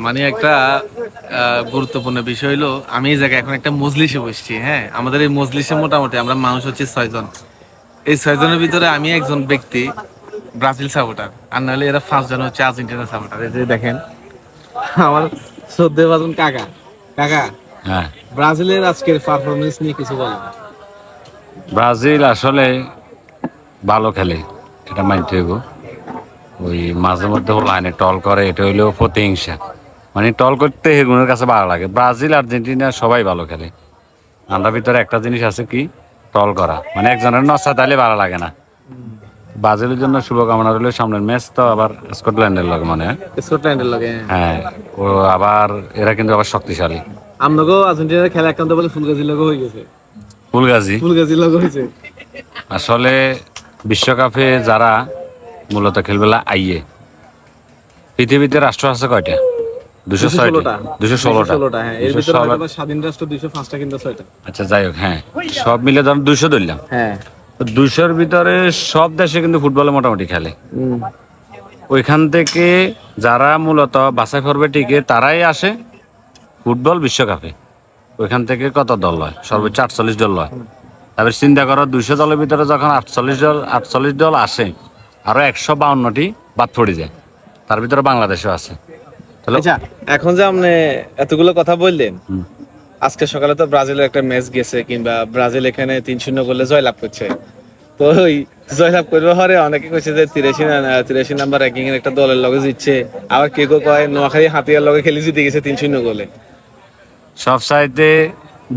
মানে একটা গুরুত্বপূর্ণ বিষয় হলো, আমি এই জায়গায় এখন একটা মজলিসে বসছি। হ্যাঁ, আমাদের এই মজলিসে মোটামুটি আমরা মানুষ হচ্ছে 6 জন। এই 6 জনের ভিতরে আমি একজন ব্যক্তি ব্রাজিল সাপোর্টার, আর নাহলে এরা 5 জন হচ্ছে আর্জেন্টিনা সাপোর্টার। এই যে দেখেন আমার শ্রদ্ধেয় বাজন কাকা। কাকা, হ্যাঁ, ব্রাজিলের আজকের পারফরমেন্স নিয়ে কিছু বলেন। ব্রাজিল আসলে ভালো খেলে, এটা মানতে হইব। ওই মাঝে মধ্যে লাইনে টল করে, এটা হইলেও প্রতিহিংসা। মানে টল করতে এগুলোর কাছে ভালো লাগে। ব্রাজিল আর্জেন্টিনা সবাই ভালো খেলে। আমরা ভিতরে একটা জিনিস আছে কি, টল করা। মানে একজনের নচ্ছা তাইলে ভালো লাগে না। ব্রাজিলের জন্য শুভকামনা রইল। সামনের ম্যাচ তো আবার স্কটল্যান্ডের লগে মনে হয়। স্কটল্যান্ডের লগে, হ্যাঁ, ও আবার এরা কিন্তু আবার শক্তিশালী। আমনগো আর্জেন্টিনার খেলা একান্ত বলে ফুলগাজির লগে হয়ে গেছে। ফুলগাজী ফুলগাজির লগে হয়েছে। আসলে বিশ্বকাপে যারা মূলত খেলবেলা আইয়ে, পৃথিবীতে রাষ্ট্র আছে কয়টা? 206টা। 216টা। হ্যাঁ, এর ভিতরে হয়তো স্বাধীন রাষ্ট্র 205টা কিংবা 6টা। আচ্ছা, যাই হোক, হ্যাঁ, সব মিলে ধরুন 200 ধরলাম। হ্যাঁ, 200-র ভিতরে সব দেশে কিন্তু ফুটবলে মোটামুটি খেলে। ওইখান থেকে যারা মূলত বাছাই পর্বে টিকে তারাই আসে ফুটবল বিশ্বকাপে। ওইখান থেকে কত দল হয়? সর্বোচ্চ 48 দল হয়। তারপরে চিন্তা করো, 200 দলের ভিতরে যখন 48 দল আসে, আরো 152টি বাদ পড়ে যায়। তার ভিতরে বাংলাদেশও আছে। তাহলে আচ্ছা, এখন যে আপনি এতগুলো কথা বললেন, আজকে সকালে তো ব্রাজিলের একটা ম্যাচ গেছে, কিংবা ব্রাজিল এখানে 3-0 গোলে জয়লাভ করছে। তো ওই জয়লাভ করবে হরে অনেকে কইছে যে 83 নাম্বার র্যাঙ্কিং এর একটা দলের লগে জিতছে। আবার কেউ কেউ কয় নোয়াখালী হাতিয়ার লগে খেলে জিতে গেছে 3-0 গোলে। সব চাইতে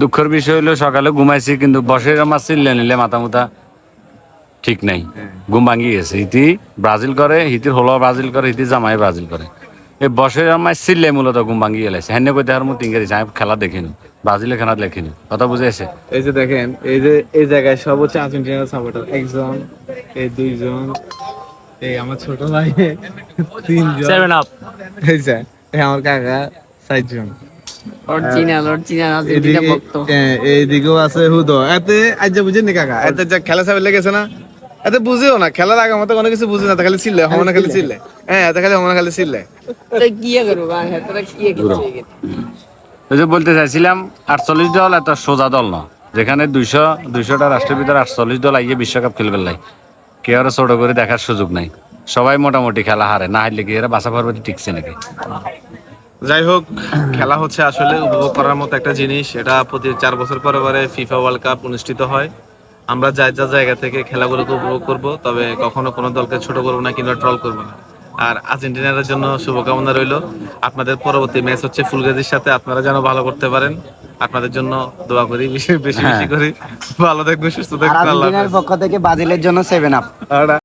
দুঃখের বিষয় হলো, সকালে ঘুমাইছি কিন্তু বসে আমার চিল্লে নিলে মাথা মুথা ঠিক নাই, ঘুম ভাঙি গেছে। হিতি ব্রাজিল করে, হিতির হলো ব্রাজিল করে, হিতি জামাই ব্রাজিল করে। এই বসে আমার চিল্লে মূলত ঘুম ভাঙি গেছে। হ্যাঁ, কইতে আর মুতিং গেছে, আমি খেলা দেখিনি, ব্রাজিলের খেলা দেখিনি। কথা বুঝেছে? এই যে দেখেন, এই জায়গায় সব হচ্ছে আর্জেন্টিনার সাপোর্টার। একজন, এই দুইজন, এই আমার ছোট ভাই 3জন, 7 আপ এই যে এই আমার কাকা 4জন। অরিজিনাল আর্জেন্টিনা ভক্ত। এইদিকেও আছে হুদো। এতে আজ যে বুঝেন নি কাকা, এতে যা খেলা সাবে লেগেছে না, এতে বুঝিও না খেলার আগে মতো কোনো কিছু বুঝি না, খালি চিল্লে হমনা খালি চিল্লে। হ্যাঁ, এতে খালি হমনা খালি চিল্লে। তো কি করব ভাই, তোরা কি করছিস? ওই যে বলতে চাইছিলাম, 48 দল এত সোজা দল না। যেখানে 200টা রাষ্ট্রের ভিতরে 48 দল আইয়ে বিশ্বকাপ খেলবে লাই, কেউ আর ছোট করে দেখার সুযোগ নাই। সবাই মোটামুটি খেলা হারে, না হারলে কি এরা বাসা পর্বতে টিকছে নাকি? যাই হোক, খেলা হচ্ছে আসলে উপভোগ করার মতো একটা জিনিস। এটা প্রতি 4 বছর পরে পরে ফিফা ওয়ার্ল্ড কাপ অনুষ্ঠিত হয়। আমরা যার যার জায়গা থেকে খেলাগুলোকে উপভোগ করব, তবে কখনো কোনো দলকে ছোট করবো না কিংবা ট্রল করবো না। আর আর্জেন্টিনার জন্য শুভকামনা রইল। আপনাদের পরবর্তী ম্যাচ হচ্ছে ফুলগাজীর সাথে, আপনারা যেন ভালো করতে পারেন। আপনাদের জন্য দোয়া করি, বেশি বেশি করি। ভালো থাকবেন, সুস্থ থাকবেন। আল্লাহ আর্জেন্টিনার পক্ষ থেকে ব্রাজিলের জন্য 7 আপ। হাফেজ।